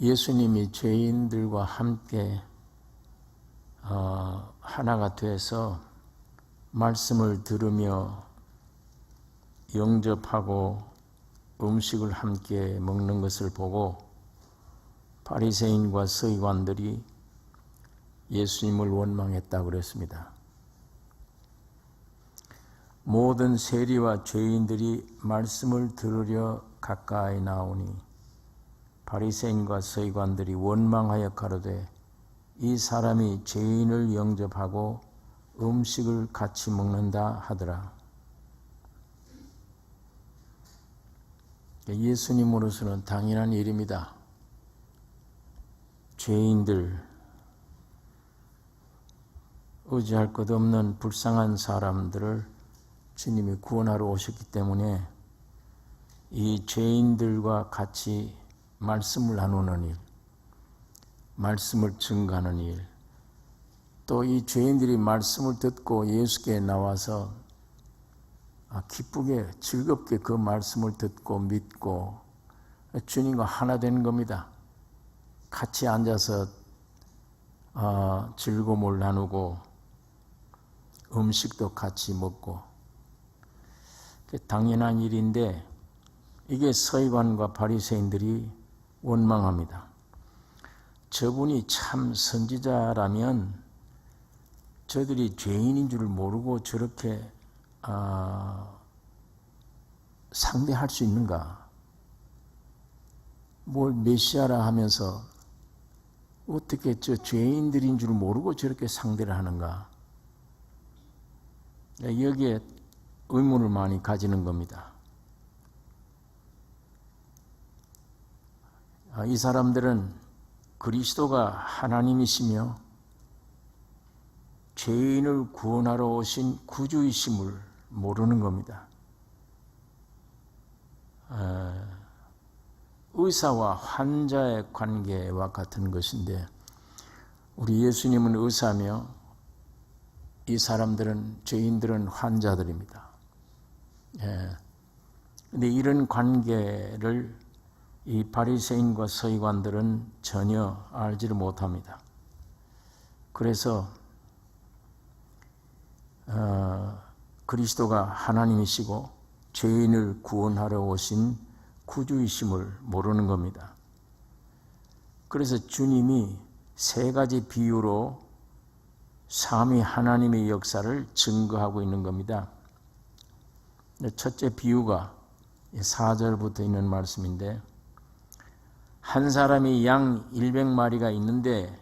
예수님이 죄인들과 함께 하나가 돼서 말씀을 들으며 영접하고 음식을 함께 먹는 것을 보고 바리새인과 서기관들이 예수님을 원망했다고 그랬습니다. 모든 세리와 죄인들이 말씀을 들으려 가까이 나오니 바리새인과 서기관들이 원망하여 가로되 이 사람이 죄인을 영접하고 음식을 같이 먹는다 하더라. 예수님으로서는 당연한 일입니다. 죄인들, 의지할 것 없는 불쌍한 사람들을 주님이 구원하러 오셨기 때문에 이 죄인들과 같이 말씀을 나누는 일, 말씀을 증거하는 일, 또 이 죄인들이 말씀을 듣고 예수께 나와서 기쁘게 즐겁게 그 말씀을 듣고 믿고 주님과 하나 되는 겁니다. 같이 앉아서 즐거움을 나누고 음식도 같이 먹고 당연한 일인데 이게 서기관과 바리새인들이 원망합니다. 저분이 참 선지자라면 저들이 죄인인 줄 모르고 저렇게 상대할 수 있는가? 뭘 메시아라 하면서 어떻게 저 죄인들인 줄 모르고 저렇게 상대를 하는가? 여기에 의문을 많이 가지는 겁니다. 이 사람들은 그리스도가 하나님이시며 죄인을 구원하러 오신 구주이심을 모르는 겁니다. 의사와 환자의 관계와 같은 것인데 우리 예수님은 의사며 이 사람들은 죄인들은 환자들입니다. 그런데 이런 관계를 이 바리새인과 서기관들은 전혀 알지를 못합니다. 그래서 그리스도가 하나님이시고 죄인을 구원하러 오신 구주이심을 모르는 겁니다. 그래서 주님이 세 가지 비유로 삼위 하나님의 역사를 증거하고 있는 겁니다. 첫째 비유가 4절부터 있는 말씀인데 한 사람이 양 100마리가 있는데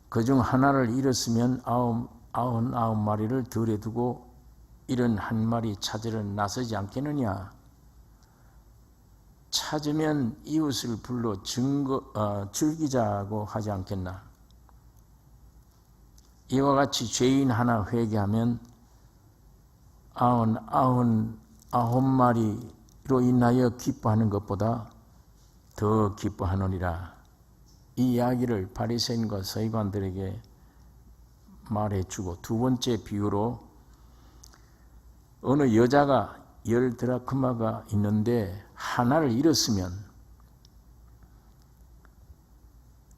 그중 하나를 잃었으면 99마리를 들에 두고 71마리 찾으러 나서지 않겠느냐? 찾으면 이웃을 불러 즐기자고 하지 않겠나? 이와 같이 죄인 하나 회개하면 99마리로 인하여 기뻐하는 것보다 더 기뻐하느니라. 이 이야기를 바리새인과 서기관들에게 말해주고 두 번째 비유로 어느 여자가 10드라크마가 있는데 하나를 잃었으면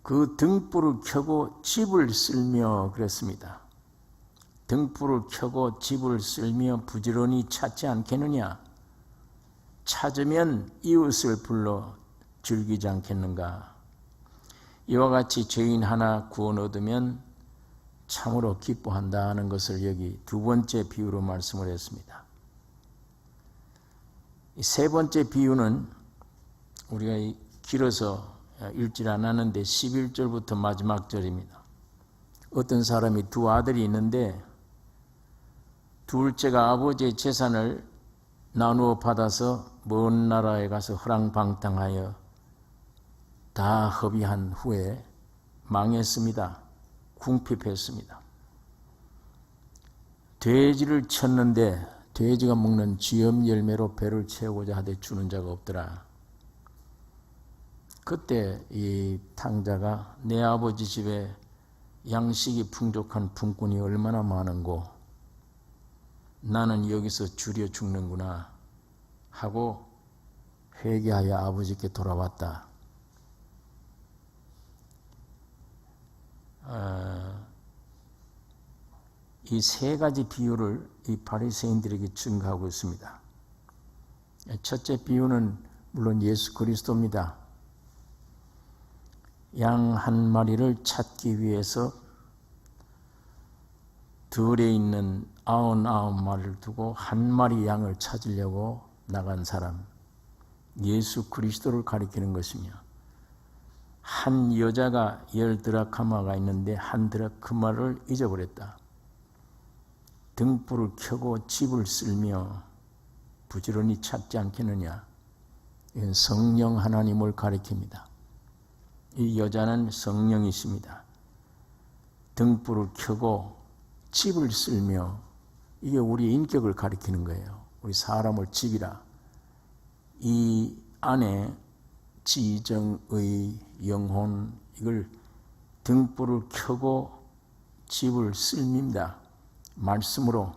그 등불을 켜고 집을 쓸며 그랬습니다. 등불을 켜고 집을 쓸며 부지런히 찾지 않겠느냐? 찾으면 이웃을 불러 즐기지 않겠는가? 이와 같이 죄인 하나 구원 얻으면 참으로 기뻐한다는 것을 여기 두 번째 비유로 말씀을 했습니다. 세 번째 비유는 우리가 길어서 읽질 않았는데 11절부터 마지막 절입니다. 어떤 사람이 두 아들이 있는데 둘째가 아버지의 재산을 나누어 받아서 먼 나라에 가서 허랑방탕하여 다 허비한 후에 망했습니다. 궁핍했습니다. 돼지를 쳤는데 돼지가 먹는 쥐염 열매로 배를 채우고자 하되 주는 자가 없더라. 그때 이 탕자가 내 아버지 집에 양식이 풍족한 품꾼이 얼마나 많은고 나는 여기서 줄여 죽는구나 하고 회개하여 아버지께 돌아왔다. 이 세 가지 비유를 이 바리새인들에게 증거하고 있습니다. 첫째 비유는 물론 예수 그리스도입니다. 양 한 마리를 찾기 위해서 들에 있는 99마리를 두고 한 마리 양을 찾으려고 나간 사람, 예수 그리스도를 가리키는 것이며, 한 여자가 10드라크마가 있는데 한 드라크마를 잊어버렸다. 등불을 켜고 집을 쓸며 부지런히 찾지 않겠느냐. 이건 성령 하나님을 가리킵니다. 이 여자는 성령이십니다. 등불을 켜고 집을 쓸며, 이게 우리의 인격을 가리키는 거예요. 우리 사람을 집이라. 이 안에 지정의 영혼, 이걸 등불을 켜고 집을 쓸입니다. 말씀으로.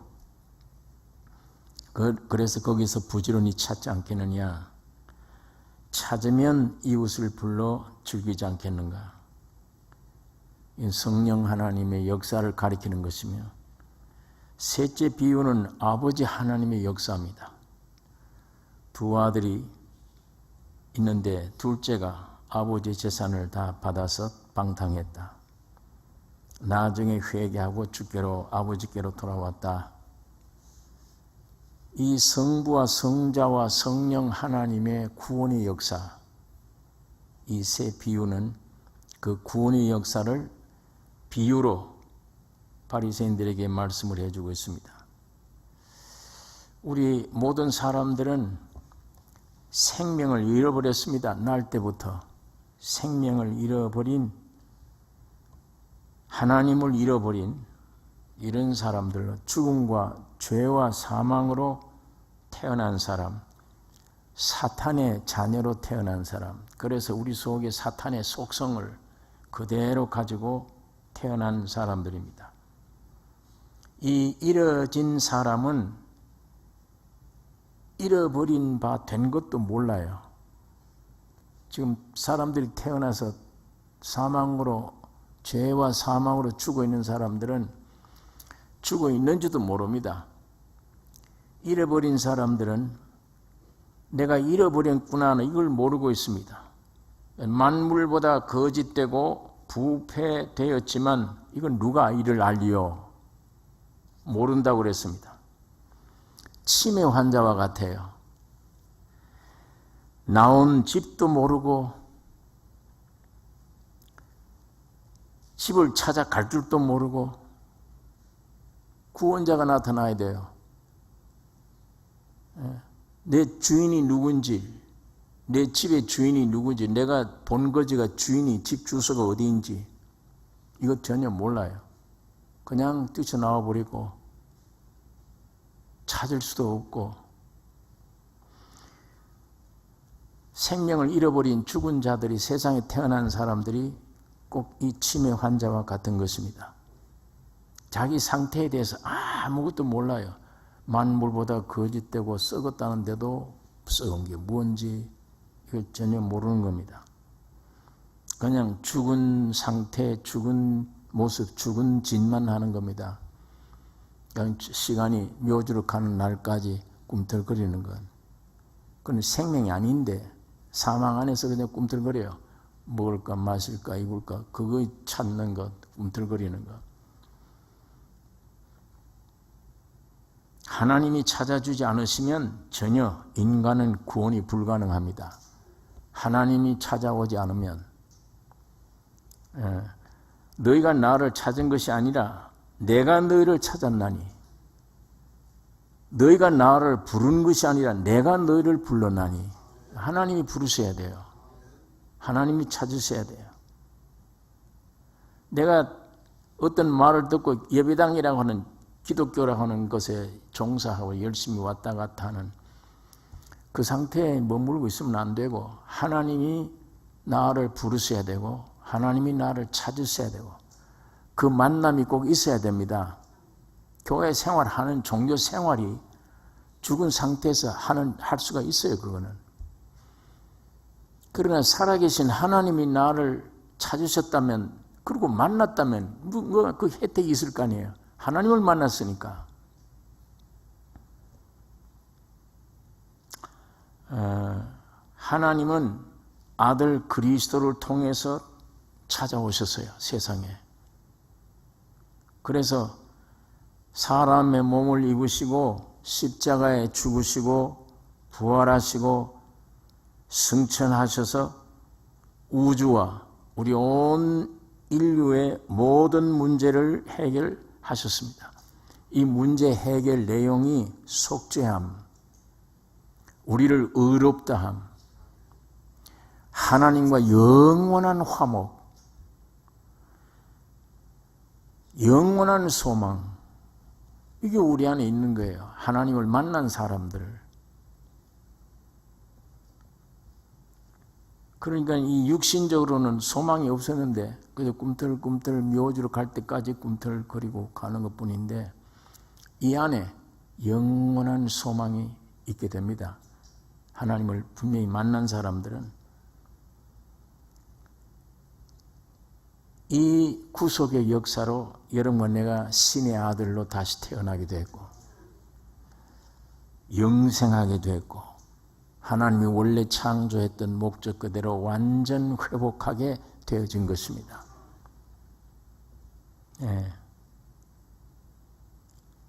그래서 거기서 부지런히 찾지 않겠느냐. 찾으면 이웃을 불러 즐기지 않겠는가. 성령 하나님의 역사를 가리키는 것이며, 셋째 비유는 아버지 하나님의 역사입니다. 두 아들이 있는데 둘째가 아버지의 재산을 다 받아서 방탕했다. 나중에 회개하고 주께로, 아버지께로 돌아왔다. 이 성부와 성자와 성령 하나님의 구원의 역사, 이 세 비유는 그 구원의 역사를 비유로 바리새인들에게 말씀을 해주고 있습니다. 우리 모든 사람들은 생명을 잃어버렸습니다. 날 때부터 생명을 잃어버린, 하나님을 잃어버린 이런 사람들로, 죽음과 죄와 사망으로 태어난 사람, 사탄의 자녀로 태어난 사람, 그래서 우리 속에 사탄의 속성을 그대로 가지고 태어난 사람들입니다. 이 잃어진 사람은 잃어버린 바 된 것도 몰라요. 지금 사람들이 태어나서 사망으로, 죄와 사망으로 죽어 있는 사람들은 죽어 있는지도 모릅니다. 잃어버린 사람들은 내가 잃어버렸구나 하는 이걸 모르고 있습니다. 만물보다 거짓되고 부패되었지만 이건 누가 이를 알리요? 모른다고 그랬습니다. 치매 환자와 같아요. 나온 집도 모르고 집을 찾아갈 줄도 모르고 구원자가 나타나야 돼요. 내 주인이 누군지, 내 집의 주인이 누군지, 내가 본 거지가 주인이 집 주소가 어디인지 이거 전혀 몰라요. 그냥 뛰쳐나와 버리고 찾을 수도 없고, 생명을 잃어버린 죽은 자들이, 세상에 태어난 사람들이 꼭 이 치매 환자와 같은 것입니다. 자기 상태에 대해서 아무것도 몰라요. 만물보다 거짓되고 썩었다는데도 썩은 게 뭔지 이걸 전혀 모르는 겁니다. 그냥 죽은 상태, 죽은 모습, 죽은 짓만 하는 겁니다. 그냥 시간이 묘주로 가는 날까지 꿈틀거리는 것. 그건 생명이 아닌데 사망 안에서 그냥 꿈틀거려요. 먹을까 마실까 입을까 그거 찾는 것, 꿈틀거리는 것. 하나님이 찾아주지 않으시면 전혀 인간은 구원이 불가능합니다. 하나님이 찾아오지 않으면, 너희가 나를 찾은 것이 아니라 내가 너희를 찾았나니, 너희가 나를 부른 것이 아니라 내가 너희를 불렀나니. 하나님이 부르셔야 돼요. 하나님이 찾으셔야 돼요. 내가 어떤 말을 듣고 예배당이라고 하는, 기독교라고 하는 것에 종사하고 열심히 왔다 갔다 하는 그 상태에 머물고 있으면 안 되고, 하나님이 나를 부르셔야 되고 하나님이 나를 찾으셔야 되고, 그 만남이 꼭 있어야 됩니다. 교회 생활하는, 종교 생활이 죽은 상태에서 할 수가 있어요. 그거는. 그러나 살아계신 하나님이 나를 찾으셨다면 그리고 만났다면 그 혜택이 있을 거 아니에요. 하나님을 만났으니까. 하나님은 아들 그리스도를 통해서 찾아오셨어요, 세상에. 그래서 사람의 몸을 입으시고 십자가에 죽으시고 부활하시고 승천하셔서 우주와 우리 온 인류의 모든 문제를 해결하셨습니다. 이 문제 해결 내용이 속죄함, 우리를 의롭다 함, 하나님과 영원한 화목, 영원한 소망, 이게 우리 안에 있는 거예요. 하나님을 만난 사람들. 그러니까 이 육신적으로는 소망이 없었는데 그저 꿈틀꿈틀 묘지로 갈 때까지 꿈틀거리고 가는 것뿐인데 이 안에 영원한 소망이 있게 됩니다. 하나님을 분명히 만난 사람들은 이 구속의 역사로 여러분과 내가 신의 아들로 다시 태어나게 됐고 영생하게 됐고 하나님이 원래 창조했던 목적 그대로 완전 회복하게 되어진 것입니다. 예.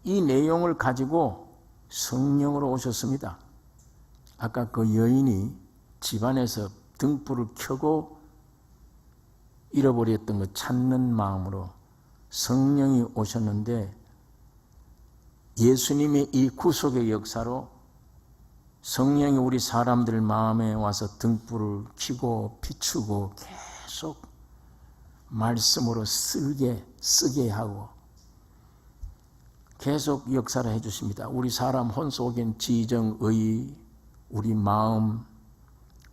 이 내용을 가지고 성령으로 오셨습니다. 아까 그 여인이 집안에서 등불을 켜고 잃어버렸던 것 찾는 마음으로 성령이 오셨는데 예수님의 이 구속의 역사로 성령이 우리 사람들 마음에 와서 등불을 켜고 비추고 계속 말씀으로 쓰게 하고 계속 역사를 해주십니다. 우리 사람 혼 속엔 지정의, 우리 마음,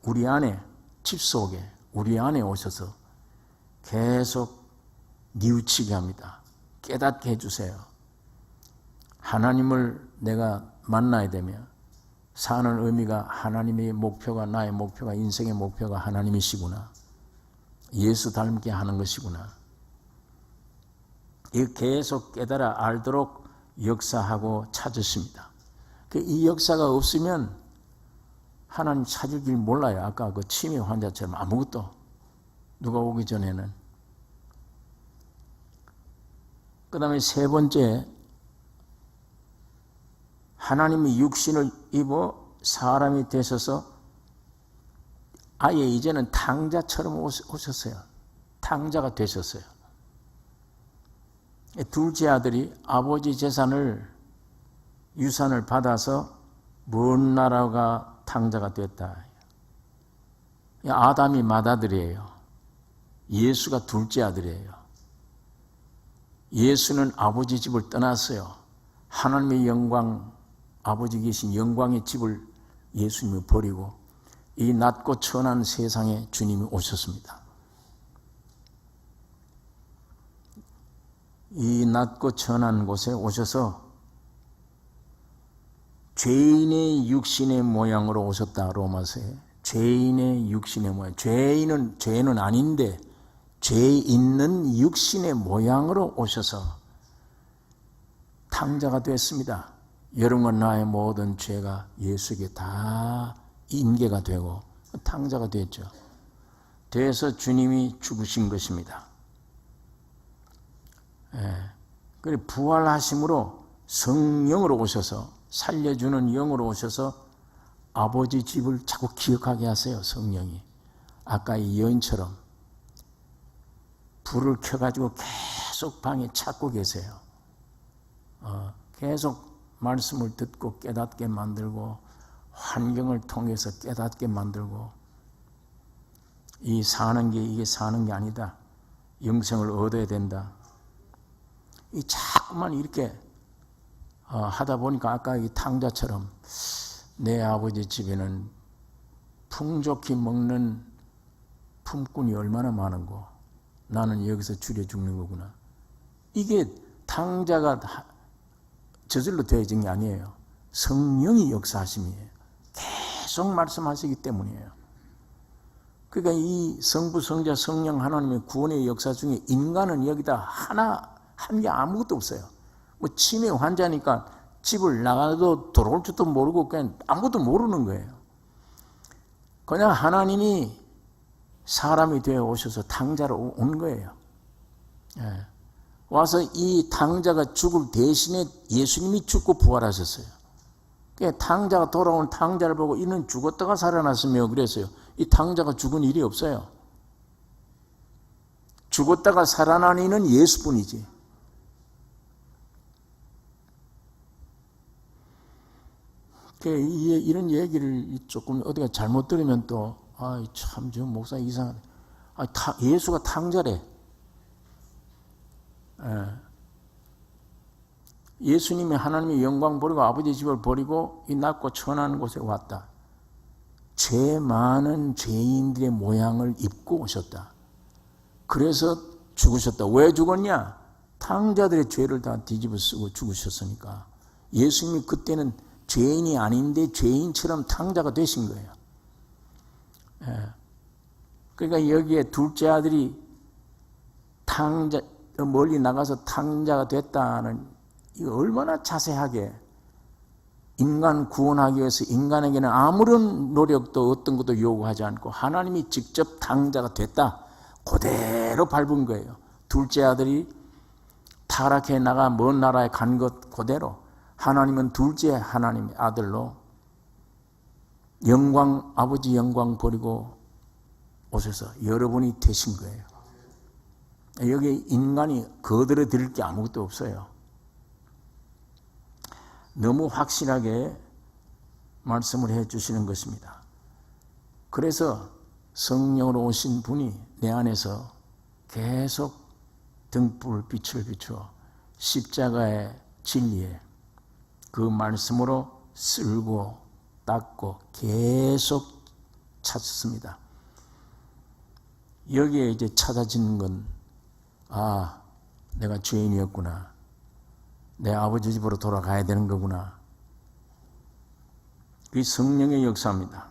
우리 안에, 집 속에, 우리 안에 오셔서 계속 뉘우치게 합니다. 깨닫게 해주세요. 하나님을 내가 만나야 되면 사는 의미가 하나님의 목표가 나의 목표가 인생의 목표가 하나님이시구나. 예수 닮게 하는 것이구나. 이 계속 깨달아 알도록 역사하고 찾으십니다. 이 역사가 없으면 하나님 찾을 길 몰라요. 아까 그 치매 환자처럼 아무것도 누가 오기 전에는. 그 다음에 세 번째, 하나님이 육신을 입어 사람이 되셔서 아예 이제는 탕자처럼 오셨어요. 탕자가 되셨어요. 둘째 아들이 아버지 유산을 받아서 먼 나라가 탕자가 됐다. 아담이 맏아들이에요. 예수가 둘째 아들이에요. 예수는 아버지 집을 떠났어요. 하나님의 영광, 아버지 계신 영광의 집을 예수님이 버리고 이 낮고 천한 세상에 주님이 오셨습니다. 이 낮고 천한 곳에 오셔서 죄인의 육신의 모양으로 오셨다. 로마서에 죄인의 육신의 모양. 죄는 아닌데 죄 있는 육신의 모양으로 오셔서 탕자가 됐습니다. 여러분과 나의 모든 죄가 예수에게 다 인계가 되고 탕자가 됐죠. 돼서 주님이 죽으신 것입니다. 그리고 부활하심으로 성령으로 오셔서 살려주는 영으로 오셔서 아버지 집을 자꾸 기억하게 하세요. 성령이. 아까 이 여인처럼 불을 켜가지고 계속 방에 찾고 계세요. 계속 말씀을 듣고 깨닫게 만들고 환경을 통해서 깨닫게 만들고 이게 사는 게 아니다. 영생을 얻어야 된다. 이 자꾸만 이렇게 하다 보니까 아까 이 탕자처럼 내 아버지 집에는 풍족히 먹는 품꾼이 얼마나 많은고 나는 여기서 줄여 죽는 거구나. 이게 탕자가 저절로 되어진 게 아니에요. 성령이 역사하심이에요. 계속 말씀하시기 때문이에요. 그러니까 이 성부, 성자, 성령 하나님의 구원의 역사 중에 인간은 여기다 한 게 아무것도 없어요. 뭐 치매 환자니까 집을 나가도 돌아올 줄도 모르고 그냥 아무것도 모르는 거예요. 그냥 하나님이 사람이 되어 오셔서 탕자로 온 거예요. 예. 와서 이 탕자가 죽을 대신에 예수님이 죽고 부활하셨어요. 그러니까 탕자가 돌아온 탕자를 보고 이는 죽었다가 살아났으며 그랬어요. 이 탕자가 죽은 일이 없어요. 죽었다가 살아난 이는 예수뿐이지. 이런 얘기를 조금 어디가 잘못 들으면 또 참 저 목사 이상하네. 예수가 탕자래. 예수님이 하나님의 영광 버리고 아버지 집을 버리고 이 낮고 천한 곳에 왔다. 죄 많은 죄인들의 모양을 입고 오셨다. 그래서 죽으셨다. 왜 죽었냐? 탕자들의 죄를 다 뒤집어 쓰고 죽으셨으니까. 예수님이 그때는 죄인이 아닌데 죄인처럼 탕자가 되신 거예요. 그러니까 여기에 둘째 아들이 탕자, 멀리 나가서 탕자가 됐다는, 이거 얼마나 자세하게 인간 구원하기 위해서 인간에게는 아무런 노력도 어떤 것도 요구하지 않고 하나님이 직접 탕자가 됐다. 그대로 밟은 거예요. 둘째 아들이 타락해 나가 먼 나라에 간 것 그대로 하나님은 둘째 하나님의 아들로 영광, 아버지 영광 버리고 오셔서 여러분이 되신 거예요. 여기 인간이 거들어 드릴 게 아무것도 없어요. 너무 확실하게 말씀을 해 주시는 것입니다. 그래서 성령으로 오신 분이 내 안에서 계속 등불 빛을 비추어 십자가의 진리에 그 말씀으로 쓸고 닦고 계속 찾습니다. 여기에 이제 찾아지는 건 내가 죄인이었구나. 내 아버지 집으로 돌아가야 되는 거구나. 그게 성령의 역사입니다.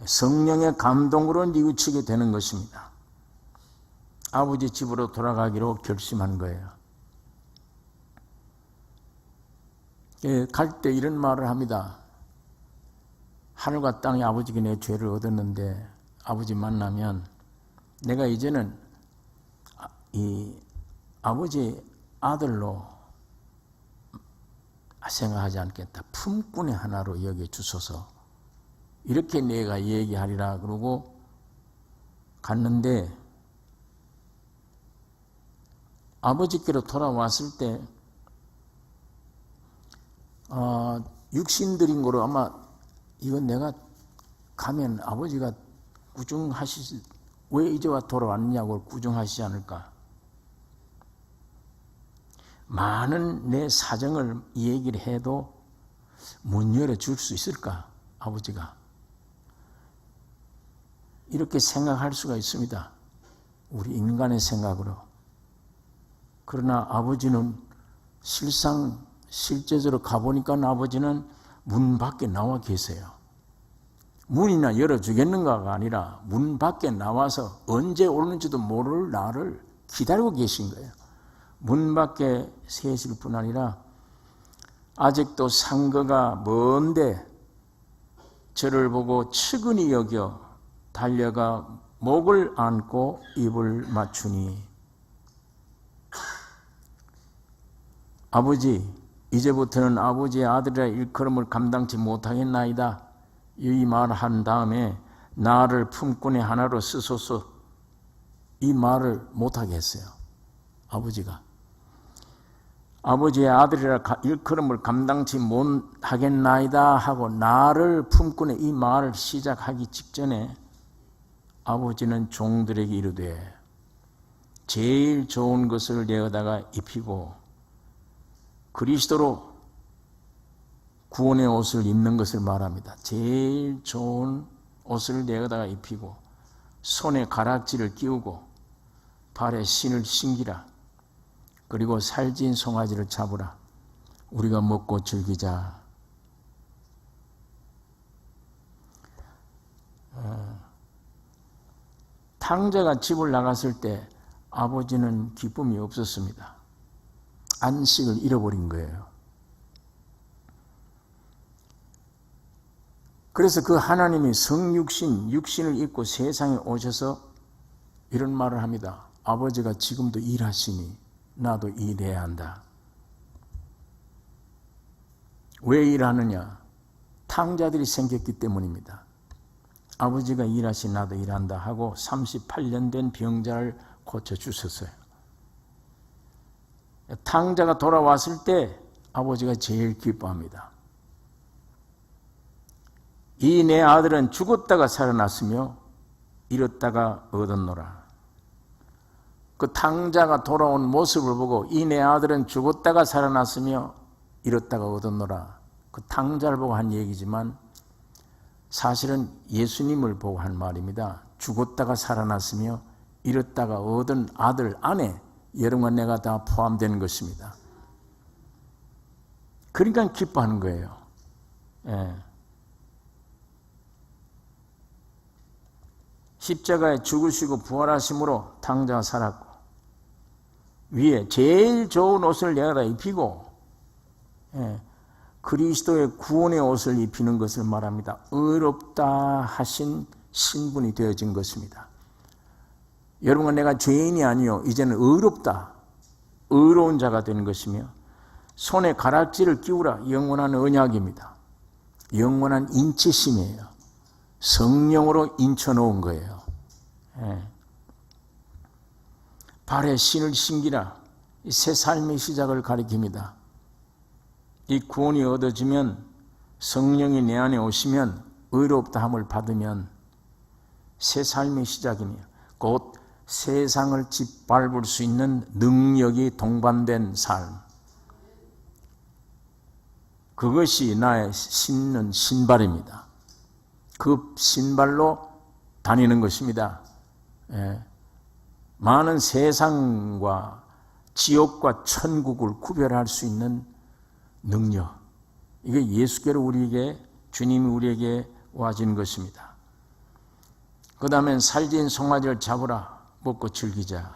성령의 감동으로 뉘우치게 되는 것입니다. 아버지 집으로 돌아가기로 결심한 거예요. 갈 때 이런 말을 합니다. 하늘과 땅의 아버지께 내 죄를 얻었는데 아버지 만나면 내가 이제는 이 아버지 아들로 생각하지 않겠다. 품꾼의 하나로 여겨 주소서. 이렇게 내가 얘기하리라 그러고 갔는데 아버지께로 돌아왔을 때 육신들인 거로 아마 이건 내가 가면 아버지가 꾸중하시지, 왜 이제 와 돌아왔냐고 꾸중하시지 않을까. 많은 내 사정을 얘기를 해도 문 열어줄 수 있을까 아버지가. 이렇게 생각할 수가 있습니다. 우리 인간의 생각으로. 그러나 아버지는 실제적으로 가보니까 아버지는 문 밖에 나와 계세요. 문이나 열어주겠는가가 아니라 문 밖에 나와서 언제 오는지도 모를 나를 기다리고 계신 거예요. 문 밖에 세실 뿐 아니라 아직도 상거가 먼데 저를 보고 측은히 여겨 달려가 목을 안고 입을 맞추니 아버지, 이제부터는 아버지의 아들이라 일컬음을 감당치 못하겠나이다. 이 말을 한 다음에 나를 품꾼의 하나로 쓰소서. 이 말을 못하게 했어요. 아버지가. 아버지의 아들이라 일컬음을 감당치 못하겠나이다 하고 나를 품꾼의 이 말을 시작하기 직전에 아버지는 종들에게 이르되 제일 좋은 것을 내어다가 입히고 그리스도로 구원의 옷을 입는 것을 말합니다. 제일 좋은 옷을 내어다가 입히고 손에 가락지를 끼우고 발에 신을 신기라. 그리고 살진 송아지를 잡으라. 우리가 먹고 즐기자. 탕자가 집을 나갔을 때 아버지는 기쁨이 없었습니다. 안식을 잃어버린 거예요. 그래서 그 하나님이 성육신, 육신을 입고 세상에 오셔서 이런 말을 합니다. 아버지가 지금도 일하시니 나도 일해야 한다. 왜 일하느냐? 탕자들이 생겼기 때문입니다. 아버지가 일하시 나도 일한다 하고 38년 된 병자를 고쳐주셨어요. 탕자가 돌아왔을 때 아버지가 제일 기뻐합니다. 이 내 아들은 죽었다가 살아났으며 잃었다가 얻었노라. 그 탕자가 돌아온 모습을 보고 이 내 아들은 죽었다가 살아났으며 잃었다가 얻었노라. 그 탕자를 보고 한 얘기지만 사실은 예수님을 보고 한 말입니다. 죽었다가 살아났으며 잃었다가 얻은 아들 안에 여러분과 내가 다 포함되는 것입니다. 그러니까 기뻐하는 거예요. 예. 십자가에 죽으시고 부활하심으로 탕자가 살았고 위에 제일 좋은 옷을 내가 입히고 그리스도의 구원의 옷을 입히는 것을 말합니다. 의롭다 하신 신분이 되어진 것입니다. 여러분과 내가 죄인이 아니요 이제는 의롭다, 의로운 자가 되는 것이며 손에 가락지를 끼우라 영원한 언약입니다. 영원한 인치심이에요. 성령으로 인쳐놓은 거예요. 발에 신을 신기라 새 삶의 시작을 가리킵니다. 이 구원이 얻어지면 성령이 내 안에 오시면 의롭다 함을 받으면 새 삶의 시작이며 곧 세상을 짓밟을 수 있는 능력이 동반된 삶. 그것이 나의 신는 신발입니다. 그 신발로 다니는 것입니다. 많은 세상과 지옥과 천국을 구별할 수 있는 능력. 이게 예수께로 우리에게 주님이 우리에게 와진 것입니다. 그 다음엔 살진 송아지를 잡으라 먹고 즐기자.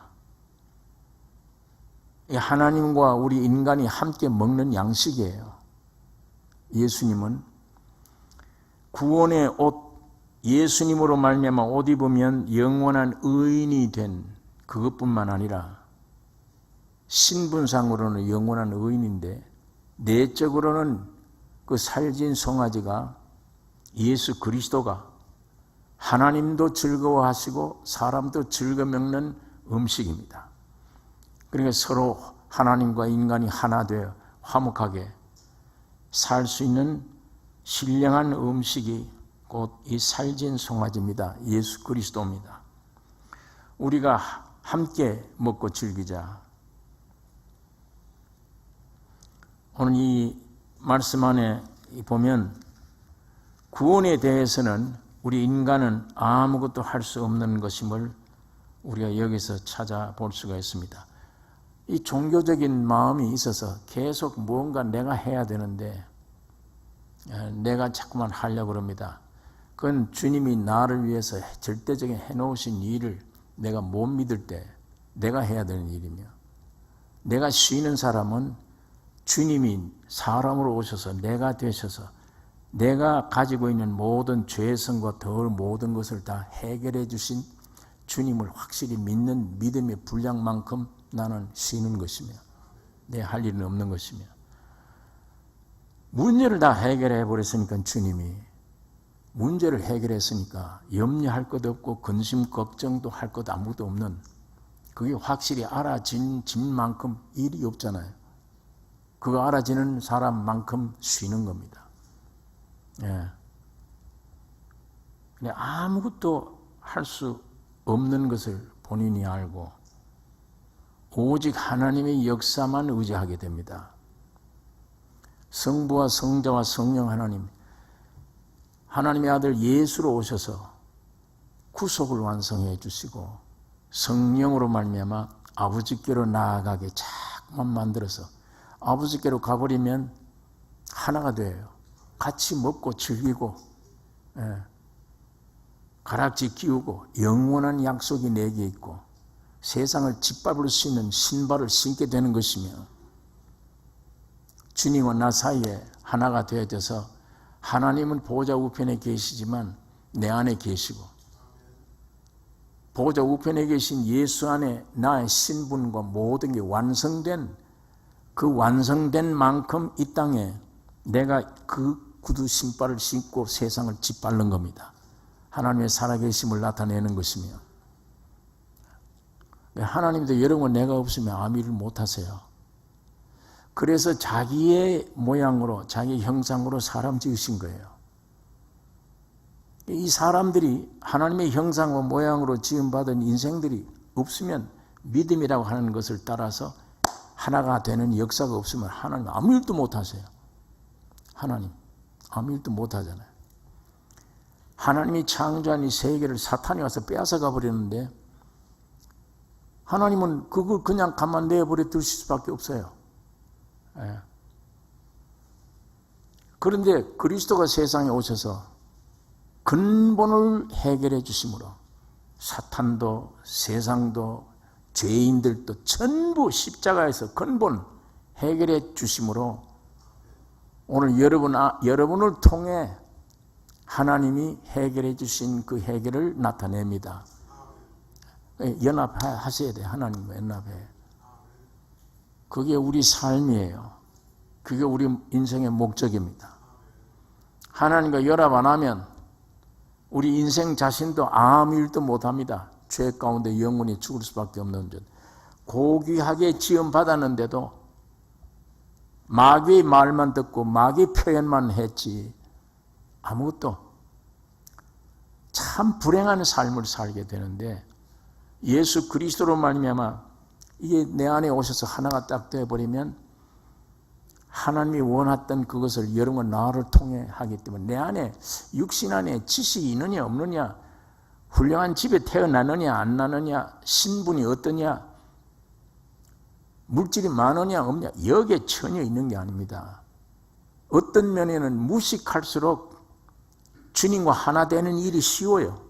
하나님과 우리 인간이 함께 먹는 양식이에요. 예수님은 구원의 옷, 예수님으로 말미암아 옷 입으면 영원한 의인이 된 그것뿐만 아니라 신분상으로는 영원한 의인인데 내적으로는 그 살진 송아지가 예수 그리스도가 하나님도 즐거워하시고 사람도 즐겨 먹는 음식입니다. 그러니까 서로 하나님과 인간이 하나 되어 화목하게 살 수 있는 신령한 음식이 곧 이 살진 송아지입니다. 예수 그리스도입니다. 우리가 함께 먹고 즐기자. 오늘 이 말씀 안에 보면 구원에 대해서는 우리 인간은 아무것도 할 수 없는 것임을 우리가 여기서 찾아볼 수가 있습니다. 이 종교적인 마음이 있어서 계속 무언가 내가 해야 되는데 내가 자꾸만 하려고 합니다. 그건 주님이 나를 위해서 절대적인 해놓으신 일을 내가 못 믿을 때 내가 해야 되는 일이며 내가 쉬는 사람은 주님이 사람으로 오셔서 내가 되셔서 내가 가지고 있는 모든 죄성과 덜 모든 것을 다 해결해 주신 주님을 확실히 믿는 믿음의 분량만큼 나는 쉬는 것이며 내 할 일은 없는 것이며 문제를 다 해결해 버렸으니까 주님이 문제를 해결했으니까 염려할 것도 없고 근심 걱정도 할 것 아무것도 없는 그게 확실히 알아진 만큼 일이 없잖아요. 그거 알아지는 사람만큼 쉬는 겁니다. 예. 근데 아무것도 할 수 없는 것을 본인이 알고 오직 하나님의 역사만 의지하게 됩니다. 성부와 성자와 성령 하나님, 하나님의 아들 예수로 오셔서 구속을 완성해 주시고 성령으로 말미암아 아버지께로 나아가게 자꾸만 만들어서 아버지께로 가버리면 하나가 돼요. 같이 먹고 즐기고 가락지 끼우고 영원한 약속이 내게 있고 세상을 짓밟을 수 있는 신발을 신게 되는 것이며 주님과 나 사이에 하나가 되어져서 하나님은 보호자 우편에 계시지만 내 안에 계시고 보호자 우편에 계신 예수 안에 나의 신분과 모든 게 완성된 그 완성된 만큼 이 땅에 내가 그 구두 신발을 신고 세상을 짓밟는 겁니다. 하나님의 살아계심을 나타내는 것이며 하나님도 여러분 내가 없으면 아무 일을 못하세요. 그래서 자기의 모양으로 자기 형상으로 사람 지으신 거예요. 이 사람들이 하나님의 형상과 모양으로 지음받은 인생들이 없으면 믿음이라고 하는 것을 따라서 하나가 되는 역사가 없으면 하나님 아무 일도 못하세요. 하나님 아무 일도 못하잖아요. 하나님이 창조한 이 세계를 사탄이 와서 빼앗아가 버리는데 하나님은 그걸 그냥 가만 내버려 두실 수밖에 없어요. 예. 그런데 그리스도가 세상에 오셔서 근본을 해결해 주심으로 사탄도 세상도 죄인들도 전부 십자가에서 근본 해결해 주심으로 오늘 여러분을 통해 하나님이 해결해 주신 그 해결을 나타냅니다. 연합하셔야 돼요. 하나님과 연합해. 그게 우리 삶이에요. 그게 우리 인생의 목적입니다. 하나님과 연합 안 하면 우리 인생 자신도 아무 일도 못합니다. 죄 가운데 영원히 죽을 수밖에 없는 것. 고귀하게 지음받았는데도 마귀의 말만 듣고 마귀의 표현만 했지 아무것도 참 불행한 삶을 살게 되는데 예수 그리스도로 말미암아 이게 내 안에 오셔서 하나가 딱 되어버리면 하나님이 원했던 그것을 여러분 나를 통해 하기 때문에 내 안에 육신 안에 지식이 있느냐 없느냐 훌륭한 집에 태어나느냐 안 나느냐 신분이 어떠냐 물질이 많으냐 없냐 여기에 전혀 있는 게 아닙니다. 어떤 면에는 무식할수록 주님과 하나 되는 일이 쉬워요.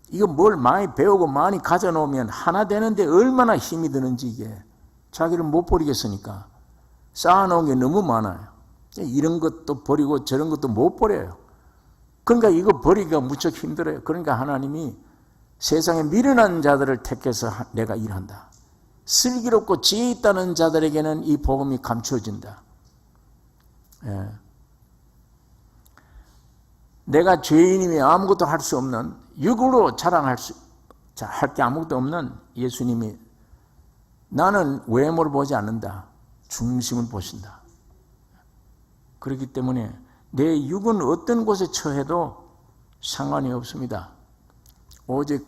이거 뭘 많이 배우고 많이 가져놓으면 하나 되는데 얼마나 힘이 드는지 이게 자기를 못 버리겠으니까 쌓아놓은 게 너무 많아요. 이런 것도 버리고 저런 것도 못 버려요. 그러니까 이거 버리기가 무척 힘들어요. 그러니까 하나님이 세상에 미련한 자들을 택해서 내가 일한다. 슬기롭고 지혜 있다는 자들에게는 이 복음이 감추어진다. 예. 내가 죄인이며 아무것도 할 수 없는 육으로 자랑할 게 아무것도 없는 예수님이 나는 외모를 보지 않는다. 중심을 보신다. 그렇기 때문에 내 육은 어떤 곳에 처해도 상관이 없습니다. 오직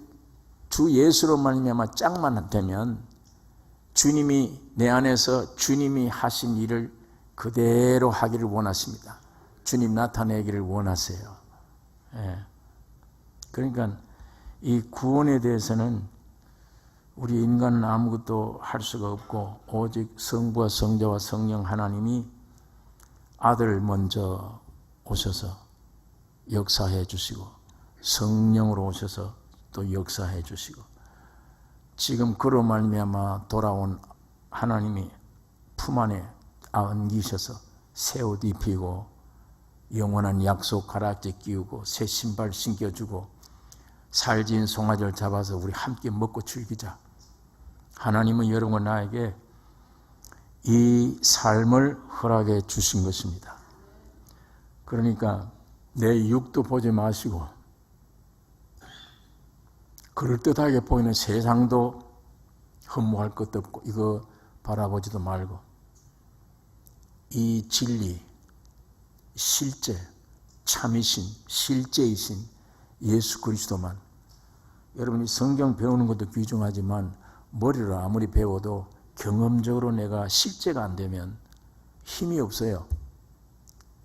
주 예수로 말미암아 짝만 되면 주님이 내 안에서 주님이 하신 일을 그대로 하기를 원하십니다. 주님 나타내기를 원하세요. 예. 그러니까 이 구원에 대해서는 우리 인간은 아무것도 할 수가 없고 오직 성부와 성자와 성령 하나님이 아들 먼저 오셔서 역사해 주시고 성령으로 오셔서 또 역사해 주시고 지금 그로 말미암아 돌아온 하나님이 품 안에 안기셔서 새 옷 입히고 영원한 약속 가락지 끼우고 새 신발 신겨주고 살진 송아지를 잡아서 우리 함께 먹고 즐기자. 하나님은 여러분과 나에게 이 삶을 허락해 주신 것입니다. 그러니까 내 육도 보지 마시고 그럴듯하게 보이는 세상도 흠모할 것도 없고 이거 바라보지도 말고 이 진리, 실제, 참이신, 실제이신 예수 그리스도만 여러분이 성경 배우는 것도 귀중하지만 머리로 아무리 배워도 경험적으로 내가 실제가 안 되면 힘이 없어요.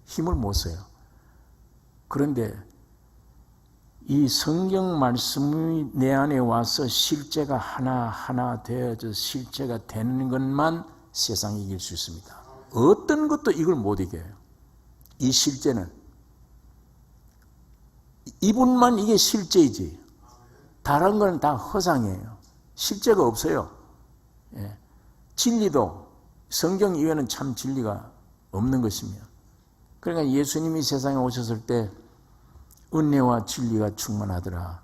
힘을 못 써요. 그런데 이 성경 말씀이 내 안에 와서 실제가 하나하나 되어져 실제가 되는 것만 세상이 이길 수 있습니다. 어떤 것도 이걸 못 이겨요. 이 실제는 이분만 이게 실제이지 다른 건 다 허상이에요. 실제가 없어요. 예. 진리도 성경 이외에는 참 진리가 없는 것이며, 그러니까 예수님이 세상에 오셨을 때 은혜와 진리가 충만하더라.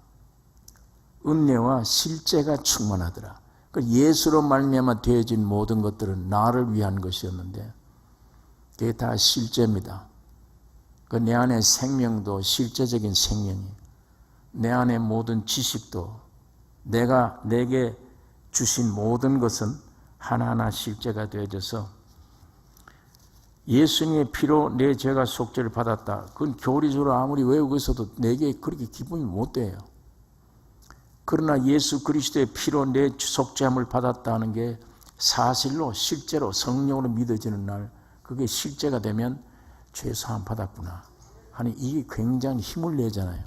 은혜와 실제가 충만하더라. 그 예수로 말미암아 되어진 모든 것들은 나를 위한 것이었는데 그게 다 실제입니다. 그 내 안에 생명도 실제적인 생명이, 내 안에 모든 지식도, 내가 내게 주신 모든 것은 하나하나 실제가 되어져서 예수님의 피로 내 죄가 속죄를 받았다. 그건 교리적으로 아무리 외우고 있어도 내게 그렇게 기쁨이 못 돼요. 그러나 예수 그리스도의 피로 내 속죄함을 받았다는 게 사실로 실제로 성령으로 믿어지는 날, 그게 실제가 되면 죄 사함 받았구나 하니 이게 굉장히 힘을 내잖아요.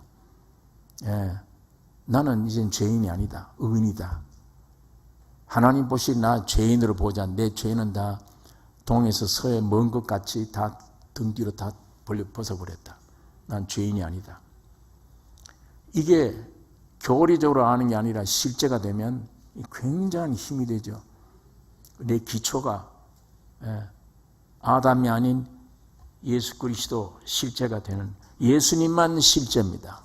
예, 나는 이젠 죄인이 아니다. 의인이다. 하나님 보시 나 죄인으로 보자. 내 죄는 다 동에서 서에 먼 것 같이 다 등 뒤로 다 벗어버렸다. 난 죄인이 아니다. 이게 교리적으로 아는 게 아니라 실제가 되면 굉장히 힘이 되죠. 내 기초가 아담이 아닌 예수 그리스도 실제가 되는, 예수님만 실제입니다.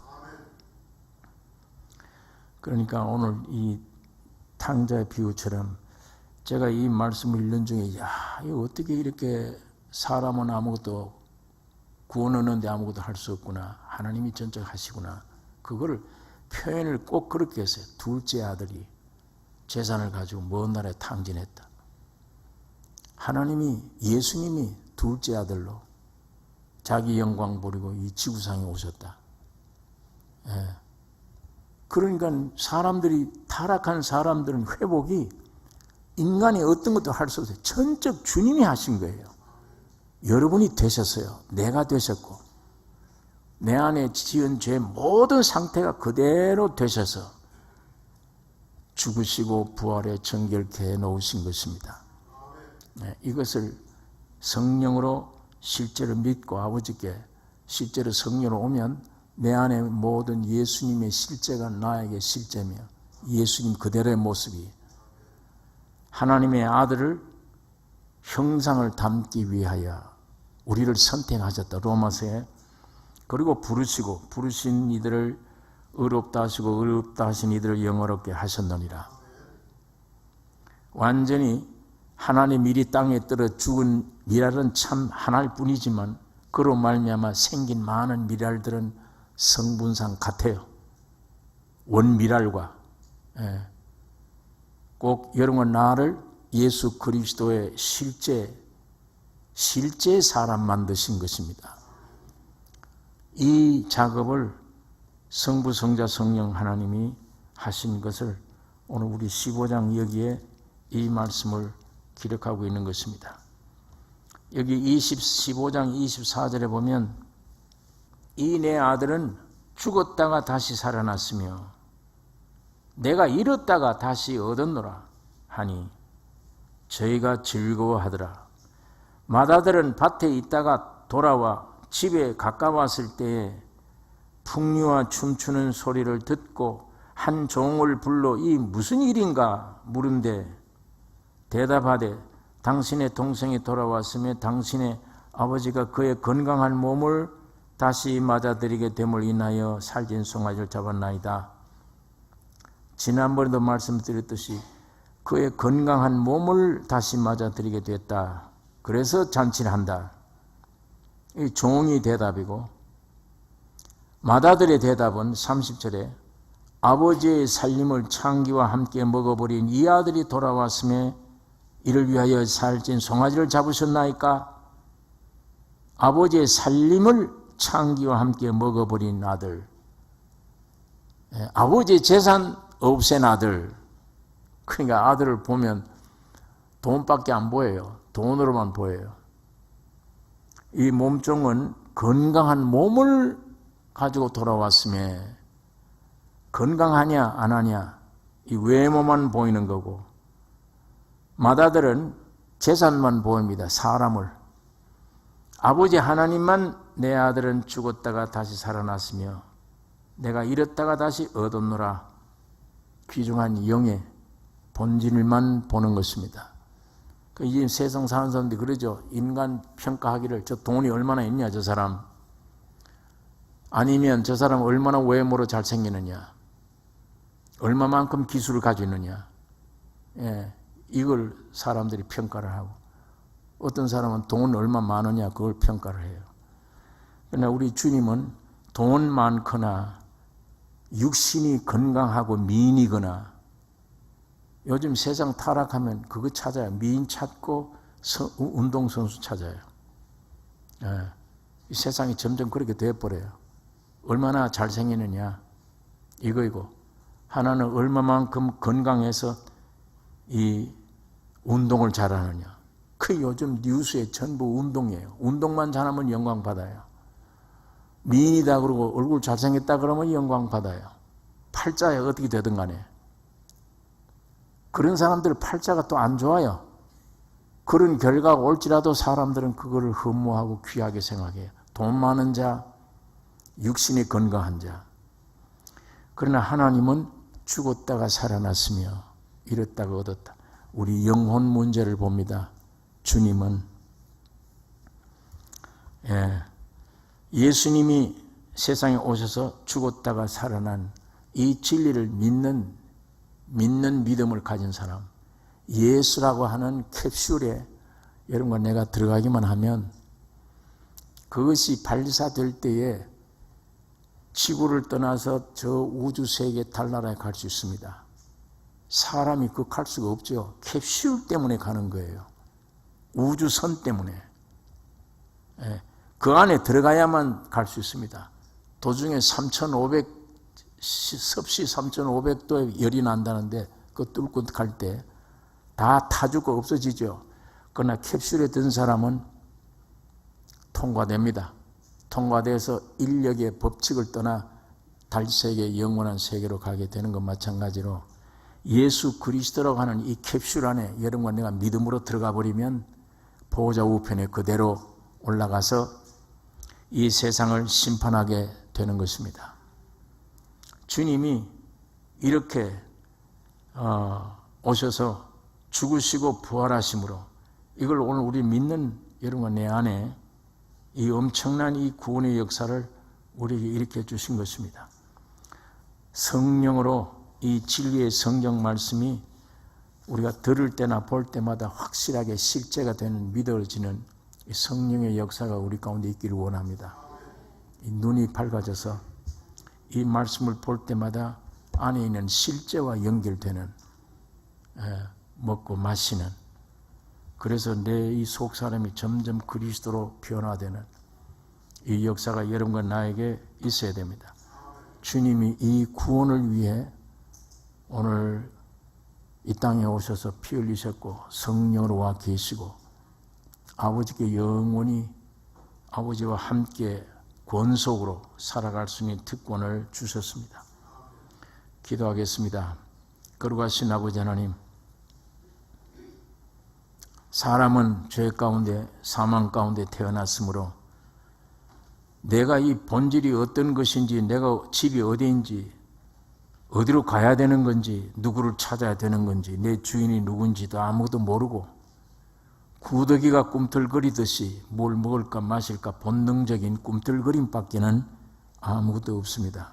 그러니까 오늘 이 탕자의 비유처럼 제가 이 말씀을 읽는 중에 야, 이거 어떻게 이렇게 사람은 아무것도 구원 얻는데 아무것도 할 수 없구나. 하나님이 전적 하시구나. 그거를 표현을 꼭 그렇게 했어요. 둘째 아들이 재산을 가지고 먼 나라에 탕진했다. 하나님이, 예수님이 둘째 아들로 자기 영광 버리고 이 지구상에 오셨다. 예. 그러니까 사람들이, 타락한 사람들은 회복이 인간이 어떤 것도 할 수 없어요. 전적 주님이 하신 거예요. 여러분이 되셨어요. 내가 되셨고 내 안에 지은 죄 모든 상태가 그대로 되셔서 죽으시고 부활에 정결케 해놓으신 것입니다. 네, 이것을 성령으로 실제로 믿고 아버지께 실제로 성령으로 오면 내 안에 모든 예수님의 실제가 나에게 실제며 예수님 그대로의 모습이 하나님의 아들을 형상을 담기 위하여 우리를 선택하셨다. 로마서에. 그리고 부르신 이들을 의롭다 하시고 의롭다 하신 이들을 영어롭게 하셨느니라. 완전히 하나님 일이 땅에 떨어 죽은 미랄은 참 하나일 뿐이지만 그로 말미암아 생긴 많은 미랄들은 성분상 같아요. 원미랄과. 꼭 여러분 나를 예수 그리스도의 실제 사람 만드신 것입니다. 이 작업을 성부, 성자, 성령 하나님이 하신 것을 오늘 우리 15장 여기에 이 말씀을 기록하고 있는 것입니다. 여기 15장 24절에 보면 이 내 아들은 죽었다가 다시 살아났으며 내가 잃었다가 다시 얻었노라 하니 저희가 즐거워하더라. 맏아들은 밭에 있다가 돌아와 집에 가까웠을 때에 풍류와 춤추는 소리를 듣고 한 종을 불러 이 무슨 일인가 물은데 대답하되 당신의 동생이 돌아왔으며 당신의 아버지가 그의 건강한 몸을 다시 맞아들이게 됨을 인하여 살찐 송아지를 잡았나이다. 지난번에도 말씀드렸듯이 그의 건강한 몸을 다시 맞아들이게 됐다. 그래서 잔치를 한다. 이 종이 대답이고 맏아들의 대답은 30절에 아버지의 살림을 창기와 함께 먹어버린 이 아들이 돌아왔음에 이를 위하여 살찐 송아지를 잡으셨나이까? 아버지의 살림을 창기와 함께 먹어버린 아들, 아버지의 재산 없앤 아들. 그러니까 아들을 보면 돈밖에 안 보여요. 돈으로만 보여요. 이 몸종은 건강한 몸을 가지고 돌아왔음에 건강하냐 안 하냐 이 외모만 보이는 거고 맏아들은 재산만 보입니다. 사람을. 아버지 하나님만 내 아들은 죽었다가 다시 살아났으며 내가 잃었다가 다시 얻었노라. 귀중한 영의 본질만 보는 것입니다. 이 세상 사는 사람들이 그러죠. 인간 평가하기를 저 돈이 얼마나 있냐 저 사람, 아니면 저 사람 얼마나 외모로 잘생기느냐, 얼마만큼 기술을 가지고 있느냐, 이걸 사람들이 평가를 하고, 어떤 사람은 돈 얼마 많으냐 그걸 평가를 해요. 그러나 우리 주님은 돈 많거나 육신이 건강하고 미인이거나, 요즘 세상 타락하면 그거 찾아요. 미인 찾고 운동선수 찾아요. 이 세상이 점점 그렇게 되어버려요. 얼마나 잘생기느냐 이거이고, 하나는 얼마만큼 건강해서 이 운동을 잘하느냐. 그 요즘 뉴스에 전부 운동이에요. 운동만 잘하면 영광 받아요. 미인이다 그러고 얼굴 잘생겼다 그러면 영광 받아요. 팔자에 어떻게 되든 간에. 그런 사람들 팔자가 또 안 좋아요. 그런 결과가 올지라도 사람들은 그거를 흠모하고 귀하게 생각해요. 돈 많은 자, 육신이 건강한 자. 그러나 하나님은 죽었다가 살아났으며 잃었다가 얻었다. 우리 영혼 문제를 봅니다. 주님은 예수님이 세상에 오셔서 죽었다가 살아난 이 진리를 믿는 믿음을 가진 사람, 예수라고 하는 캡슐에 여러분과 내가 들어가기만 하면 그것이 발사될 때에 지구를 떠나서 저 우주세계 달나라에 갈 수 있습니다. 사람이 그 갈 수가 없죠. 캡슐 때문에 가는 거예요. 우주선 때문에. 그 안에 들어가야만 갈 수 있습니다. 도중에 섭씨 3,500도의 열이 난다는데 그거 뚫고 갈 때 다 타죽고 없어지죠. 그러나 캡슐에 든 사람은 통과됩니다. 통과돼서 인력의 법칙을 떠나 달세계 영원한 세계로 가게 되는 것 마찬가지로 예수 그리스도라고 하는 이 캡슐 안에 여러분과 내가 믿음으로 들어가 버리면 보호자 우편에 그대로 올라가서 이 세상을 심판하게 되는 것입니다. 주님이 이렇게 오셔서 죽으시고 부활하심으로 이걸 오늘 우리 믿는 여러분과 내 안에 이 엄청난 이 구원의 역사를 우리에게 일으켜 주신 것입니다. 성령으로 이 진리의 성경 말씀이 우리가 들을 때나 볼 때마다 확실하게 실제가 되는 믿어지는 이 성령의 역사가 우리 가운데 있기를 원합니다. 이 눈이 밝아져서 이 말씀을 볼 때마다 안에 있는 실제와 연결되는, 먹고 마시는, 그래서 내 이 속 사람이 점점 그리스도로 변화되는 이 역사가 여러분과 나에게 있어야 됩니다. 주님이 이 구원을 위해 오늘 이 땅에 오셔서 피 흘리셨고 성령으로 와 계시고 아버지께 영원히 아버지와 함께 권속으로 살아갈 수 있는 특권을 주셨습니다. 기도하겠습니다. 거룩하신 아버지 하나님, 사람은 죄 가운데 사망 가운데 태어났으므로 내가 이 본질이 어떤 것인지, 내가 집이 어디인지, 어디로 가야 되는 건지, 누구를 찾아야 되는 건지, 내 주인이 누군지도 아무도 모르고 구더기가 꿈틀거리듯이 뭘 먹을까 마실까 본능적인 꿈틀거림밖에는 아무것도 없습니다.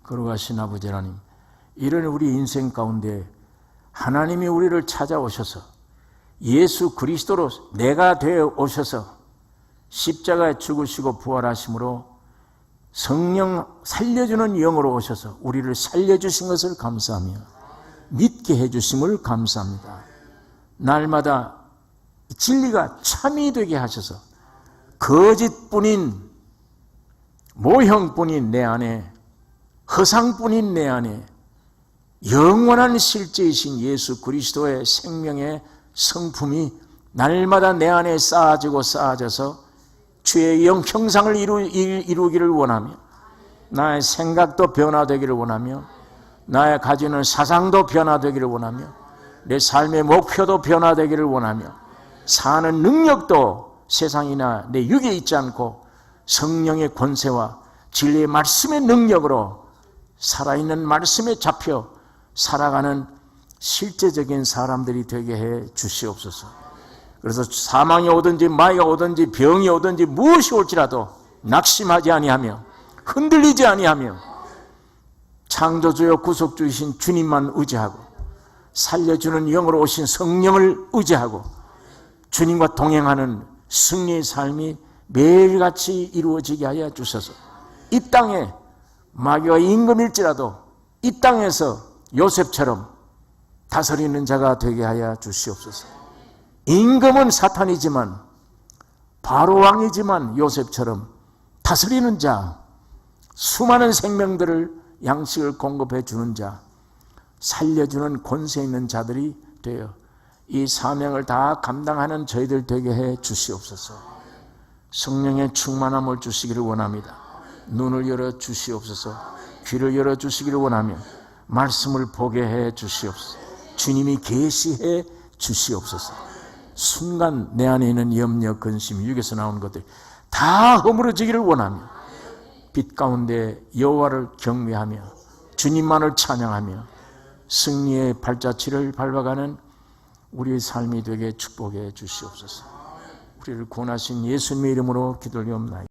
거룩하신 아버지 하나님, 이런 우리 인생 가운데 하나님이 우리를 찾아오셔서 예수 그리스도로 내가 되어 오셔서 십자가에 죽으시고 부활하심으로 성령 살려주는 영으로 오셔서 우리를 살려주신 것을 감사하며 믿게 해주심을 감사합니다. 날마다 진리가 참이 되게 하셔서 거짓뿐인, 모형뿐인 내 안에, 허상뿐인 내 안에 영원한 실제이신 예수 그리스도의 생명의 성품이 날마다 내 안에 쌓아지고 쌓아져서 주의 영 형상을 이루기를 원하며, 나의 생각도 변화되기를 원하며, 나의 가지는 사상도 변화되기를 원하며, 내 삶의 목표도 변화되기를 원하며, 사는 능력도 세상이나 내 육에 있지 않고 성령의 권세와 진리의 말씀의 능력으로 살아있는 말씀에 잡혀 살아가는 실제적인 사람들이 되게 해 주시옵소서. 그래서 사망이 오든지 마이가 오든지 병이 오든지 무엇이 올지라도 낙심하지 아니하며 흔들리지 아니하며 창조주여 구속주이신 주님만 의지하고 살려주는 영으로 오신 성령을 의지하고 주님과 동행하는 승리의 삶이 매일같이 이루어지게 하여 주셔서 이 땅에 마귀와 임금일지라도 이 땅에서 요셉처럼 다스리는 자가 되게 하여 주시옵소서. 임금은 사탄이지만 바로 왕이지만 요셉처럼 다스리는 자, 수많은 생명들을 양식을 공급해 주는 자, 살려주는 권세 있는 자들이 되어 이 사명을 다 감당하는 저희들 되게 해 주시옵소서. 성령의 충만함을 주시기를 원합니다. 눈을 열어 주시옵소서. 귀를 열어 주시기를 원하며 말씀을 보게 해 주시옵소서. 주님이 계시해 주시옵소서. 순간 내 안에 있는 염려, 근심, 육에서 나오는 것들이 다 허물어지기를 원하며 빛 가운데 여호와를 경외하며 주님만을 찬양하며 승리의 발자취를 밟아가는 우리의 삶이 되게 축복해 주시옵소서. 우리를 구원하신 예수님의 이름으로 기도드리옵나이다.